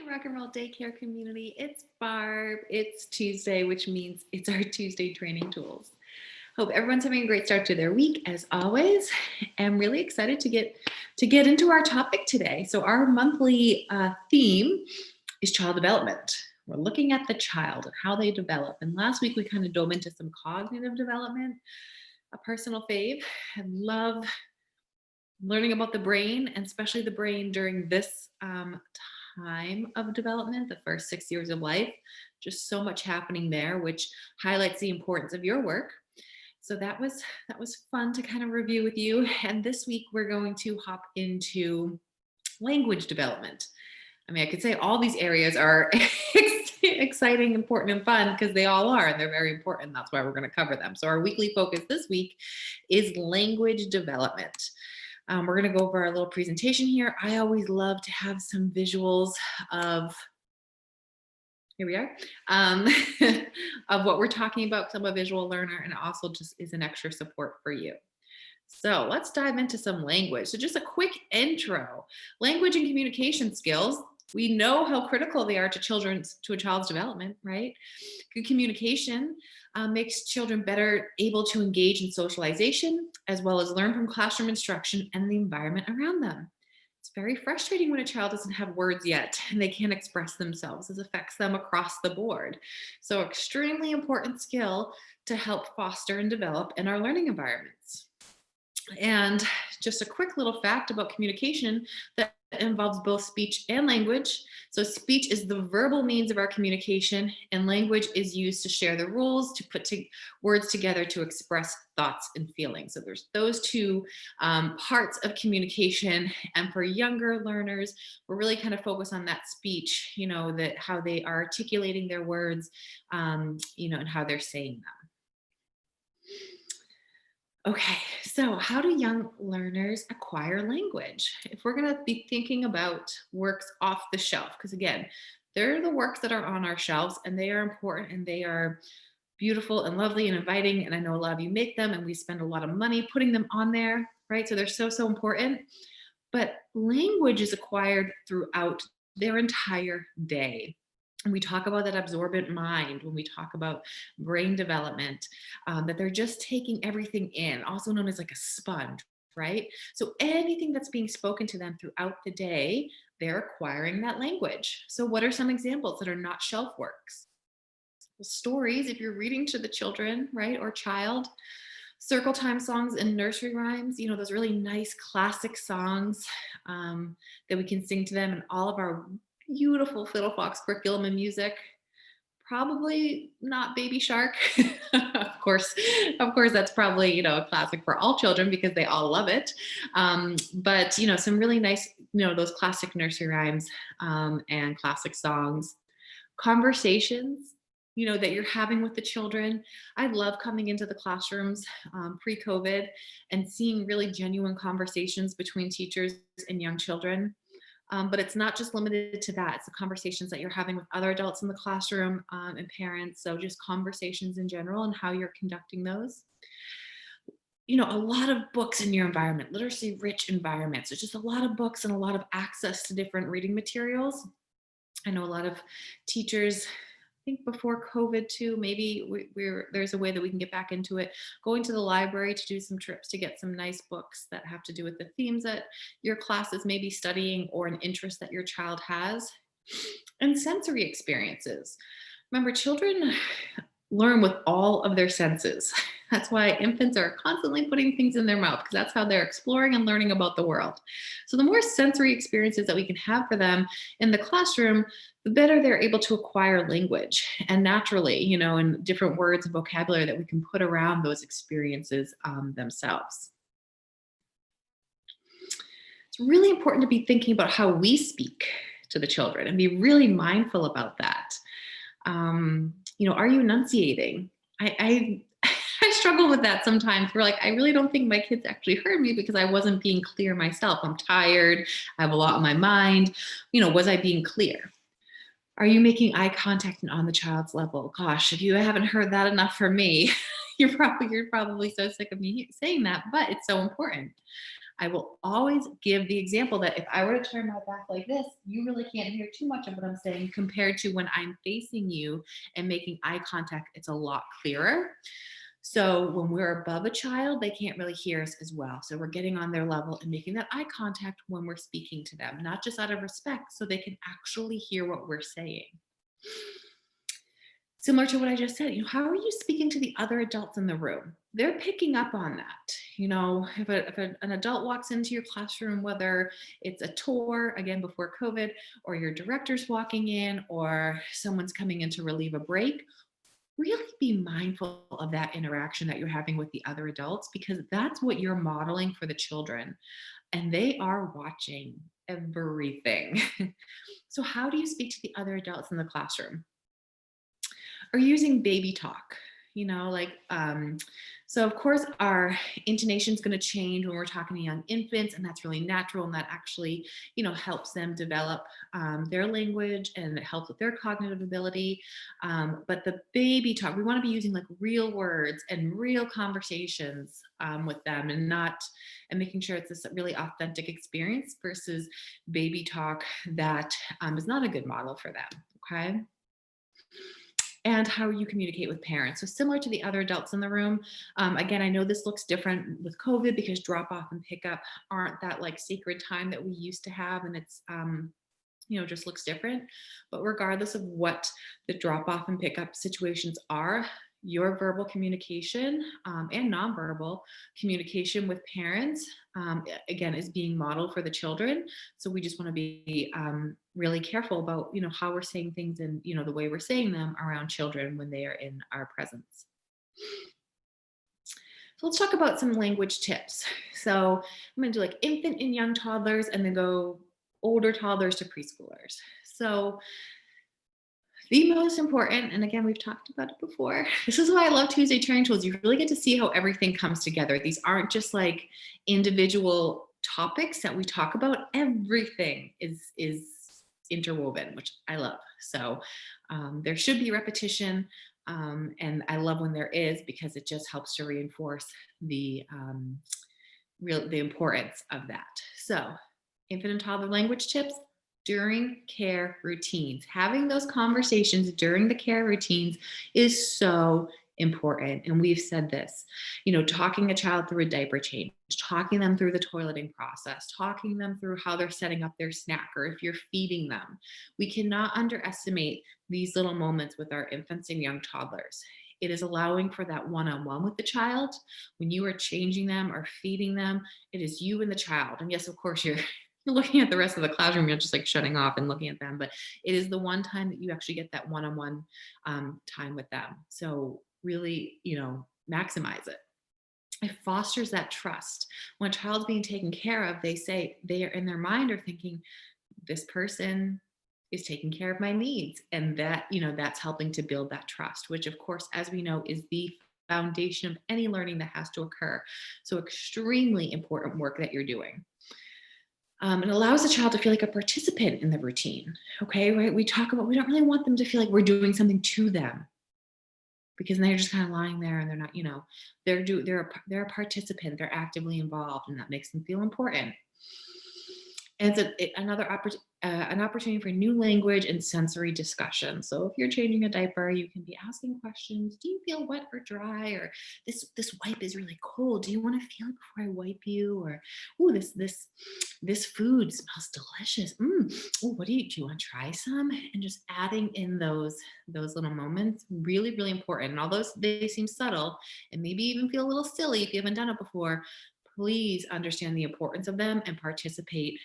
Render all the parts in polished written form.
Rock and Roll Daycare community. It's Barb. It's Tuesday, which means it's our Tuesday training tools. Hope everyone's having a great start to their week, as always. I'm really excited to get into our topic today. So our monthly theme is child development. We're looking at the child and how they develop. And last week we kind of dove into some cognitive development, a personal fave. I love learning about the brain, and especially the brain during this time of development, the first 6 years of life. Just so much happening there, which highlights the importance of your work. So that was fun to kind of review with you. And this week we're going to hop into language development. I mean, I could say all these areas are exciting, important, and fun because they all are, and they're very important. That's why we're going to cover them. So our weekly focus this week is language development. We're going to go over our little presentation here. I always love to have some visuals of, here we are, of what we're talking about because I'm a visual learner, and it also just is an extra support for you. So let's dive into some language. So just a quick intro. Language and communication skills. We know how critical they are to a child's development, right? Good communication makes children better able to engage in socialization, as well as learn from classroom instruction and the environment around them. It's very frustrating when a child doesn't have words yet and they can't express themselves. This affects them across the board. So extremely important skill to help foster and develop in our learning environments. And just a quick little fact about communication that involves both speech and language. So speech is the verbal means of our communication, and language is used to share the rules, to put words together to express thoughts and feelings. So there's those two parts of communication. And for younger learners, we're really kind of focused on that speech, that how they are articulating their words, and how they're saying them. Okay, so how do young learners acquire language? If we're going to be thinking about works off the shelf, because again, they're the works that are on our shelves and they are important and they are beautiful and lovely and inviting. And I know a lot of you make them and we spend a lot of money putting them on there, right? So they're so important. But language is acquired throughout their entire day. And we talk about that absorbent mind when we talk about brain development, that they're just taking everything in, also known as like a sponge, right? So anything that's being spoken to them throughout the day, they're acquiring that language. So what are some examples that are not shelf works? Well, stories, if you're reading to the children, right, or child, circle time songs and nursery rhymes, those really nice classic songs that we can sing to them, and all of our beautiful Fiddle Fox curriculum and music. Probably not Baby Shark. of course, that's probably a classic for all children because they all love it. But some really nice, those classic nursery rhymes and classic songs, conversations. That you're having with the children. I love coming into the classrooms pre-COVID and seeing really genuine conversations between teachers and young children. But it's not just limited to that. It's the conversations that you're having with other adults in the classroom and parents. So just conversations in general and how you're conducting those. A lot of books in your environment, literacy rich environments. There's just a lot of books and a lot of access to different reading materials. I know a lot of teachers, I think before COVID too, maybe there's a way that we can get back into it, going to the library to do some trips to get some nice books that have to do with the themes that your class is maybe studying or an interest that your child has. And sensory experiences. Remember, children learn with all of their senses. That's why infants are constantly putting things in their mouth, because that's how they're exploring and learning about the world. So the more sensory experiences that we can have for them in the classroom, the better they're able to acquire language, and naturally, in different words and vocabulary that we can put around those experiences themselves. It's really important to be thinking about how we speak to the children and be really mindful about that. Are you enunciating? I struggle with that sometimes. We're like, I really don't think my kids actually heard me because I wasn't being clear myself. I'm tired. I have a lot on my mind. Was I being clear? Are you making eye contact and on the child's level? Gosh, if you haven't heard that enough from me, you're probably so sick of me saying that, but it's so important. I will always give the example that if I were to turn my back like this, you really can't hear too much of what I'm saying compared to when I'm facing you and making eye contact, it's a lot clearer. So when we're above a child, they can't really hear us as well. So we're getting on their level and making that eye contact when we're speaking to them, not just out of respect, so they can actually hear what we're saying. Similar to what I just said, how are you speaking to the other adults in the room? They're picking up on that. An adult walks into your classroom, whether it's a tour, again, before COVID, or your director's walking in, or someone's coming in to relieve a break, really be mindful of that interaction that you're having with the other adults, because that's what you're modeling for the children, and they are watching everything. So, how do you speak to the other adults in the classroom? Or using baby talk, so of course our intonation is going to change when we're talking to young infants, and that's really natural, and that actually helps them develop their language, and it helps with their cognitive ability. But the baby talk, we want to be using like real words and real conversations with them, and making sure it's this really authentic experience versus baby talk that is not a good model for them. Okay. And how you communicate with parents. So similar to the other adults in the room. Again, I know this looks different with COVID because drop off and pickup aren't that like sacred time that we used to have, and it's just looks different. But regardless of what the drop off and pickup situations are, your verbal communication and nonverbal communication with parents, again, is being modeled for the children. So we just want to be really careful about how we're saying things, and the way we're saying them around children when they are in our presence. So let's talk about some language tips. So I'm going to do like infant and young toddlers, and then go older toddlers to preschoolers. So the most important, and again, we've talked about it before, this is why I love Tuesday Turing Tools. You really get to see how everything comes together. These aren't just like individual topics that we talk about. Everything is interwoven, which I love. So there should be repetition, and I love when there is, because it just helps to reinforce the the importance of that. So infant and toddler language tips during care routines. Having those conversations during the care routines is so important. And we've said this, talking a child through a diaper change, talking them through the toileting process, talking them through how they're setting up their snack, or if you're feeding them. We cannot underestimate these little moments with our infants and young toddlers. It is allowing for that one-on-one with the child. When you are changing them or feeding them, it is you and the child. And yes, of course, you're looking at the rest of the classroom, you're just like shutting off and looking at them, but it is the one time that you actually get that one-on-one time with them. So really, maximize it. It fosters that trust. When a child's being taken care of, they are in their mind are thinking, this person is taking care of my needs, and that's helping to build that trust, which of course, as we know, is the foundation of any learning that has to occur. So extremely important work that you're doing. It allows the child to feel like a participant in the routine. Okay, right? We don't really want them to feel like we're doing something to them, because then they're just kind of lying there and they're not, they're a participant, they're actively involved, and that makes them feel important. And it's an opportunity for new language and sensory discussion. So if you're changing a diaper, you can be asking questions. Do you feel wet or dry? Or this wipe is really cold. Do you want to feel it before I wipe you? Or oh, this food smells delicious. Oh, do you want to try some? And just adding in those little moments, really, really important. And although they seem subtle and maybe even feel a little silly if you haven't done it before, please understand the importance of them and participate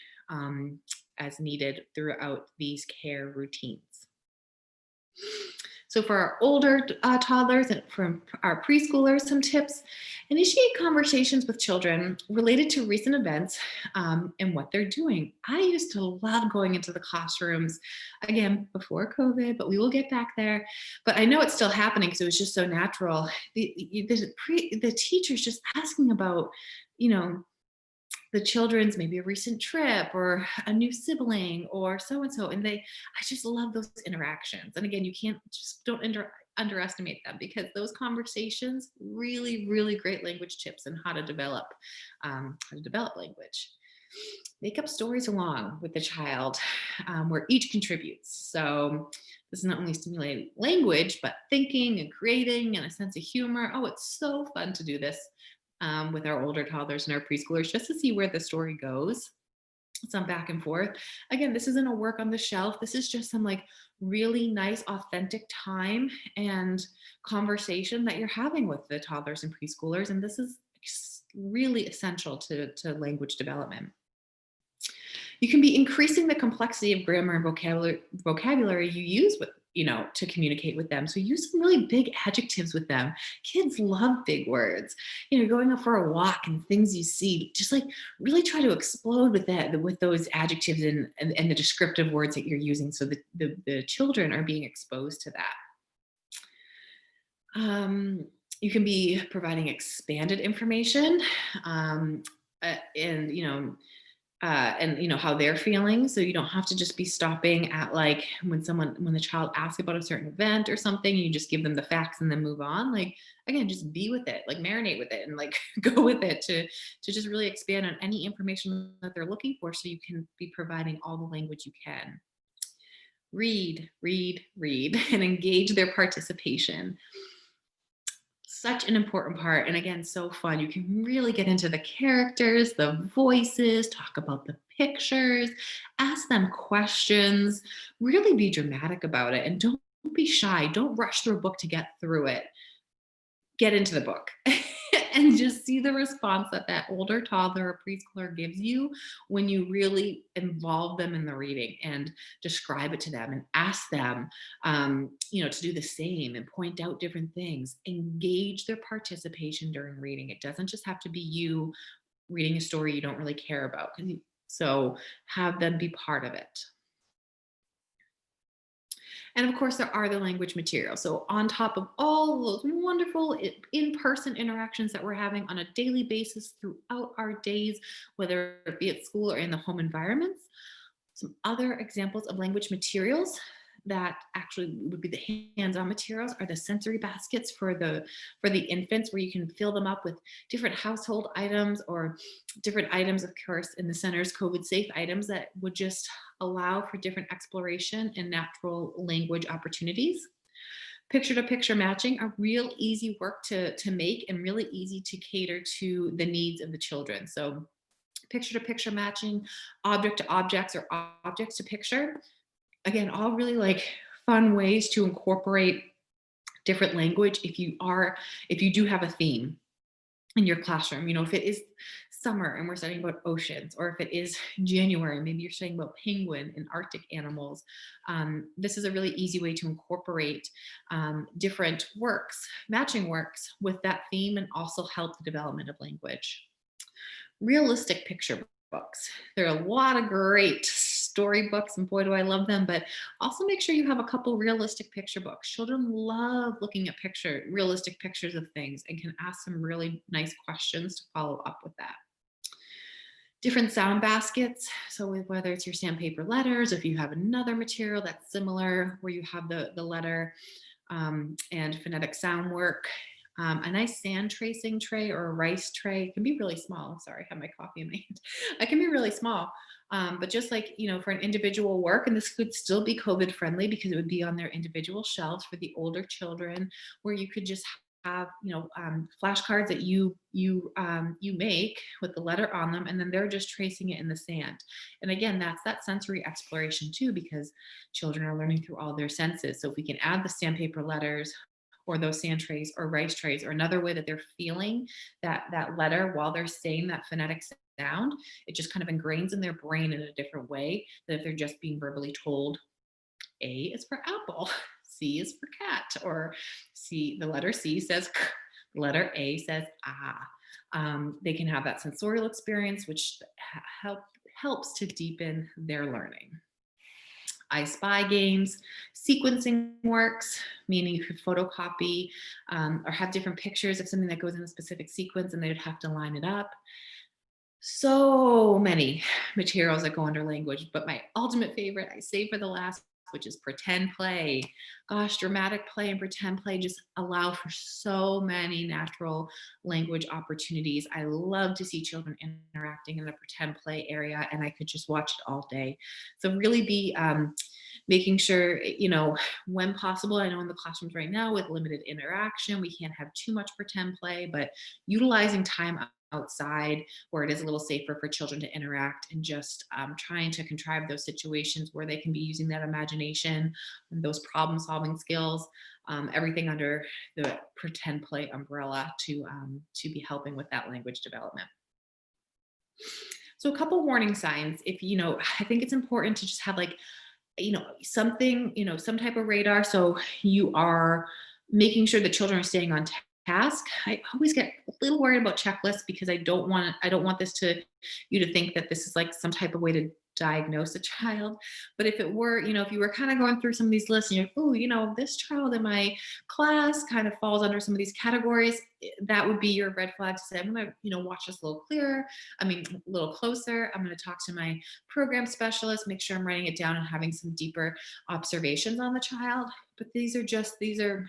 as needed throughout these care routines. So for our older toddlers and for our preschoolers, some tips: initiate conversations with children related to recent events and what they're doing. I used to love going into the classrooms, again, before COVID, but we will get back there. But I know it's still happening because it was just so natural. The teachers just asking about, the children's, maybe a recent trip or a new sibling or so and so, and I just love those interactions. And again, you can't just don't underestimate them because those conversations really, really great language tips and how to develop language. Make up stories along with the child where each contributes. So this is not only stimulating language, but thinking and creating and a sense of humor. Oh, it's so fun to do this with our older toddlers and our preschoolers just to see where the story goes, some back and forth. Again, this isn't a work on the shelf. This is just some like really nice, authentic time and conversation that you're having with the toddlers and preschoolers. And this is really essential to language development. You can be increasing the complexity of grammar and vocabulary you use with to communicate with them. So use some really big adjectives with them. Kids love big words. Going out for a walk and things you see, just like really try to explode with that, with those adjectives and the descriptive words that you're using, so that the children are being exposed to that. You can be providing expanded information, um, and how they're feeling. So you don't have to just be stopping at like when the child asks about a certain event or something, you just give them the facts and then move on. Like again, just be with it, like marinate with it, and like go with it to just really expand on any information that they're looking for, so you can be providing all the language you can. Read, read, read, and engage their participation. Such an important part, and again, so fun. You can really get into the characters, the voices, talk about the pictures, ask them questions, really be dramatic about it, and don't be shy. Don't rush through a book to get through it. Get into the book and just see the response that older toddler or preschooler gives you when you really involve them in the reading and describe it to them and ask them to do the same and point out different things. Engage their participation during reading. It doesn't just have to be you reading a story you don't really care about, so have them be part of it. And of course, there are the language materials. So, on top of all those wonderful in person interactions that we're having on a daily basis throughout our days, whether it be at school or in the home environments, some other examples of language materials that actually would be the hands-on materials are the sensory baskets for the infants, where you can fill them up with different household items or different items, of course, in the center's COVID safe items that would just allow for different exploration and natural language opportunities. Picture to picture matching are real easy work to make and really easy to cater to the needs of the children. So picture to picture matching, object to objects or objects to picture. Again, all really like fun ways to incorporate different language if you do have a theme in your classroom. If it is summer and we're studying about oceans, or if it is January, maybe you're studying about penguin and Arctic animals. This is a really easy way to incorporate different works, matching works with that theme, and also help the development of language. Realistic picture books. There are a lot of great storybooks, and boy, do I love them, but also make sure you have a couple realistic picture books. Children love looking at realistic pictures of things, and can ask some really nice questions to follow up with that. Different sound baskets. So whether it's your sandpaper letters, if you have another material that's similar where you have the letter and phonetic sound work. A nice sand tracing tray or a rice tray can be really small. Sorry, I have my coffee in my hand. It can be really small, but just like, for an individual work, and this could still be COVID friendly because it would be on their individual shelves for the older children, where you could just have, flashcards that you make with the letter on them, and then they're just tracing it in the sand. And again, that's that sensory exploration too, because children are learning through all their senses. So if we can add the sandpaper letters, or those sand trays or rice trays, or another way that they're feeling that letter while they're saying that phonetic sound, it just kind of ingrains in their brain in a different way than if they're just being verbally told A is for apple, C is for cat, or the letter C says k, letter A says ah. They can have that sensorial experience, which helps to deepen their learning. I Spy games, sequencing works, meaning you could photocopy or have different pictures of something that goes in a specific sequence, and they would have to line it up. So many materials that go under language, but my ultimate favorite I save for the last which is pretend play. Gosh, dramatic play and pretend play just allow for so many natural language opportunities. I love to see children interacting in the pretend play area, and I could just watch it all day. So really be making sure, when possible. I know in the classrooms right now with limited interaction, we can't have too much pretend play, but utilizing time outside where it is a little safer for children to interact, and just trying to contrive those situations where they can be using that imagination and those problem solving skills, everything under the pretend play umbrella to be helping with that language development. So a couple warning signs, if I think it's important to just have like, something, some type of radar. So you are making sure the children are staying on task. I always get a little worried about checklists because I don't want this to you to think that this is like some type of way to diagnose a child. But if it were, if you were kind of going through some of these lists and you're, oh, this child in my class kind of falls under some of these categories, that would be your red flag to say, I'm going to, watch this a little clearer. I mean, a little closer. I'm going to talk to my program specialist, make sure I'm writing it down and having some deeper observations on the child. But these are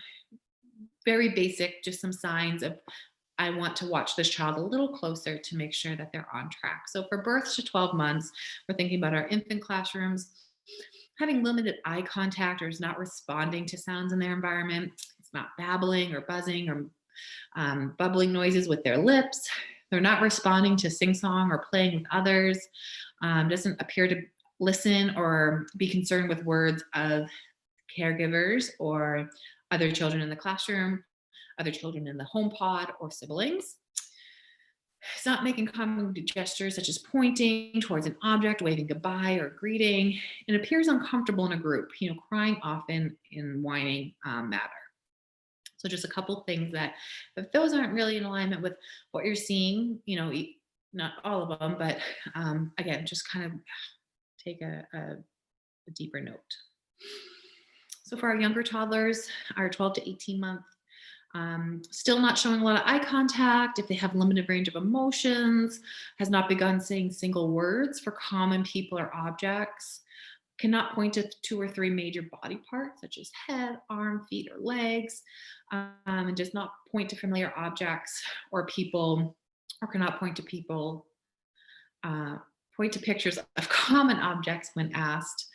very basic, just some signs of I want to watch this child a little closer to make sure that they're on track. So for birth to 12 months, we're thinking about our infant classrooms, having limited eye contact or is not responding to sounds in their environment. It's not babbling or buzzing or bubbling noises with their lips. They're not responding to sing song or playing with others. Doesn't appear to listen or be concerned with words of caregivers or other children in the classroom, other children in the home pod, or siblings. It's not making common gestures such as pointing towards an object, waving goodbye, or greeting. It appears uncomfortable in a group, crying often and whining matter. So just a couple things that if those aren't really in alignment with what you're seeing, not all of them, but again, just kind of take a deeper note. So for our younger toddlers, our 12 to 18 month, still not showing a lot of eye contact, if they have limited range of emotions, has not begun saying single words for common people or objects, cannot point to two or three major body parts such as head, arm, feet, or legs, and does not point to familiar objects or people, or cannot point to people, point to pictures of common objects when asked,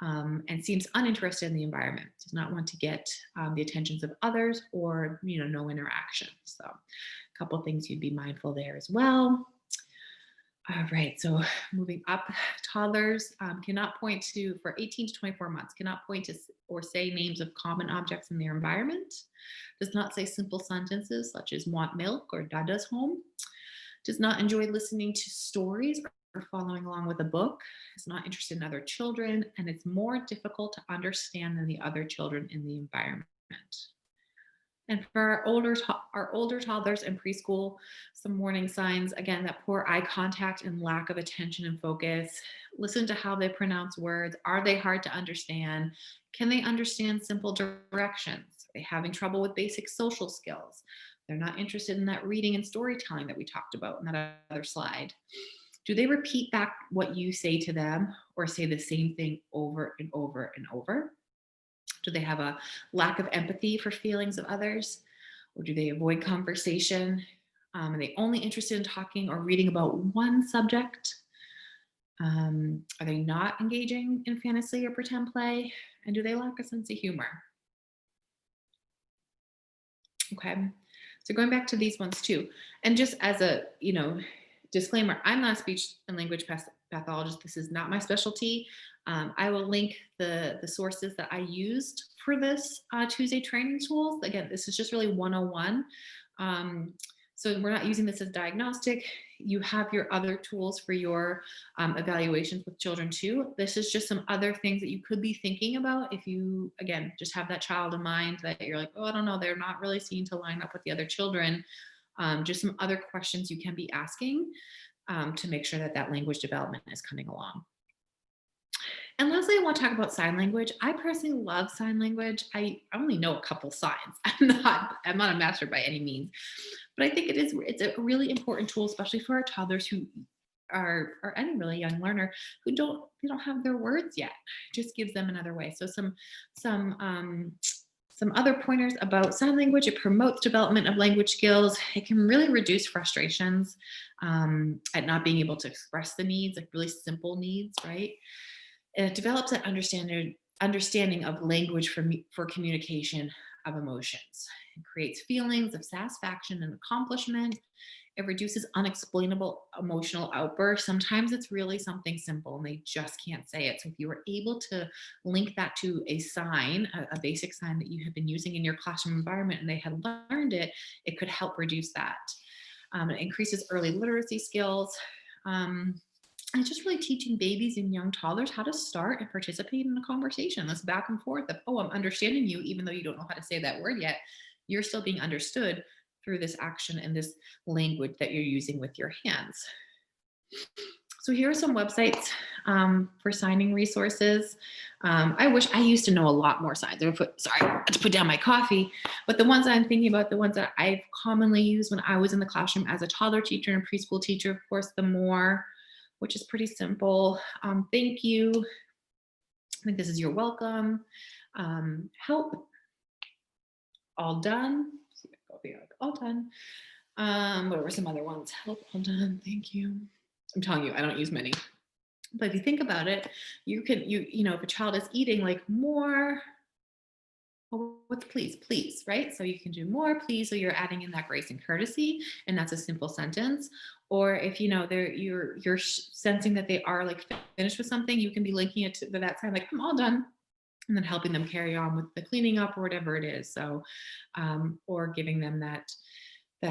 and seems uninterested in the environment, does not want to get the attentions of others, or no interaction. So a couple things you'd be mindful there as well. All right, so moving up, toddlers cannot point to, for 18 to 24 months, cannot point to or say names of common objects in their environment, does not say simple sentences such as want milk or Dada's home, does not enjoy listening to stories or following along with a book, is not interested in other children, and it's more difficult to understand than the other children in the environment. And for our older toddlers in preschool, some warning signs, again, that poor eye contact and lack of attention and focus. Listen to how they pronounce words. Are they hard to understand? Can they understand simple directions? Are they having trouble with basic social skills? They're not interested in that reading and storytelling that we talked about in that other slide. Do they repeat back what you say to them or say the same thing over and over and over? Do they have a lack of empathy for feelings of others? Or do they avoid conversation? Are they only interested in talking or reading about one subject? Are they not engaging in fantasy or pretend play? And do they lack a sense of humor? Okay, so going back to these ones too, and just as a disclaimer, I'm not a speech and language pathologist. This is not my specialty. I will link the sources that I used for this Tuesday training tools. Again, this is just really 101. So we're not using this as diagnostic. You have your other tools for your evaluations with children too. This is just some other things that you could be thinking about if you, again, just have that child in mind that you're like, oh, I don't know, they're not really seen to line up with the other children. Just some other questions you can be asking to make sure that that language development is coming along. And lastly, I want to talk about sign language. I personally love sign language. I only know a couple signs. I'm not a master by any means, but I think it's a really important tool, especially for our toddlers who or any really young learner who don't have their words yet. It just gives them another way. So some some other pointers about sign language: it promotes development of language skills. It can really reduce frustrations at not being able to express the needs, like really simple needs, right? It develops an understanding of language for communication of emotions. It creates feelings of satisfaction and accomplishment. It reduces unexplainable emotional outbursts. Sometimes it's really something simple and they just can't say it. So if you were able to link that to a sign, a basic sign that you have been using in your classroom environment, and they had learned it, it could help reduce that. It increases early literacy skills. Um, and just really teaching babies and young toddlers how to start and participate in a conversation. This back and forth of, oh, I'm understanding you, even though you don't know how to say that word yet. You're still being understood through this action and this language that you're using with your hands. So here are some websites for signing resources. I wish I used to know a lot more signs. Sorry, I had to put down my coffee. But the ones I'm thinking about, the ones that I've commonly used when I was in the classroom as a toddler teacher and preschool teacher, of course, the more, which is pretty simple. Thank you. I think this is you're welcome. Help. All done. See if I go here, like, all done. What were some other ones? Help. All done. Thank you. I'm telling you, I don't use many. But if you think about it, you know, if a child is eating, like, more, oh, what's please, please, right? So you can do more, please. So you're adding in that grace and courtesy, and that's a simple sentence. Or if you know you're sensing that they are like finished with something, you can be linking it to that sign, like, I'm all done, and then helping them carry on with the cleaning up or whatever it is. So, or giving them that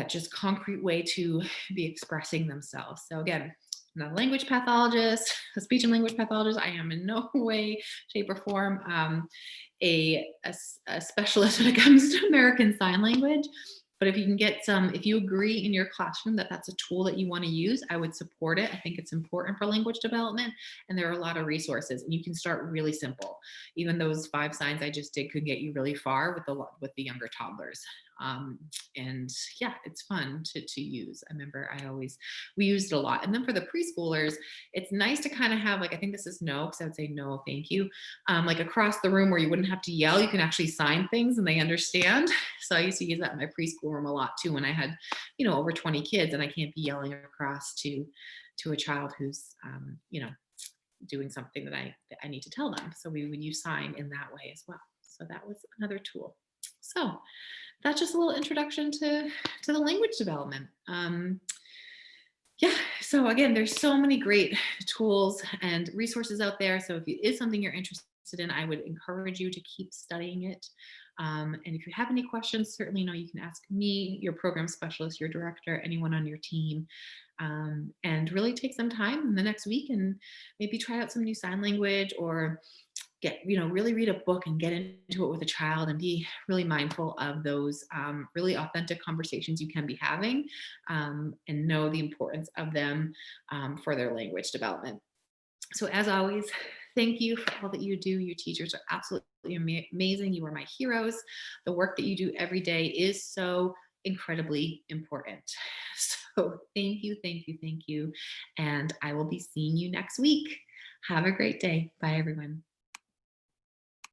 just concrete way to be expressing themselves. So again, I'm not a language pathologist, a speech and language pathologist. I am in no way, shape, or form a specialist when it comes to American Sign Language. But if you can get some, if you agree in your classroom that that's a tool that you want to use, I would support it. I think it's important for language development, and there are a lot of resources. And you can start really simple. Even those 5 signs I just did could get you really far with the younger toddlers. Um, and yeah, it's fun to use. I remember we used it a lot. And then for the preschoolers, it's nice to kind of have, like, I think this is no, because I would say no, thank you. Like across the room where you wouldn't have to yell, you can actually sign things and they understand. So I used to use that in my preschool room a lot too, when I had, you know, over 20 kids and I can't be yelling across to a child who's, you know, doing something that I need to tell them. So we would use sign in that way as well. So that was another tool. So that's just a little introduction to the language development. Yeah, so again, there's so many great tools and resources out there. So if it is something you're interested in, I would encourage you to keep studying it. And if you have any questions, certainly know you can ask me, your program specialist, your director, anyone on your team. And really take some time in the next week and maybe try out some new sign language, or really read a book and get into it with a child, and be really mindful of those really authentic conversations you can be having, and know the importance of them for their language development. So as always, thank you for all that you do. Your teachers are absolutely amazing. You are my heroes. The work that you do every day is so incredibly important. So thank you, thank you, thank you. And I will be seeing you next week. Have a great day. Bye, everyone.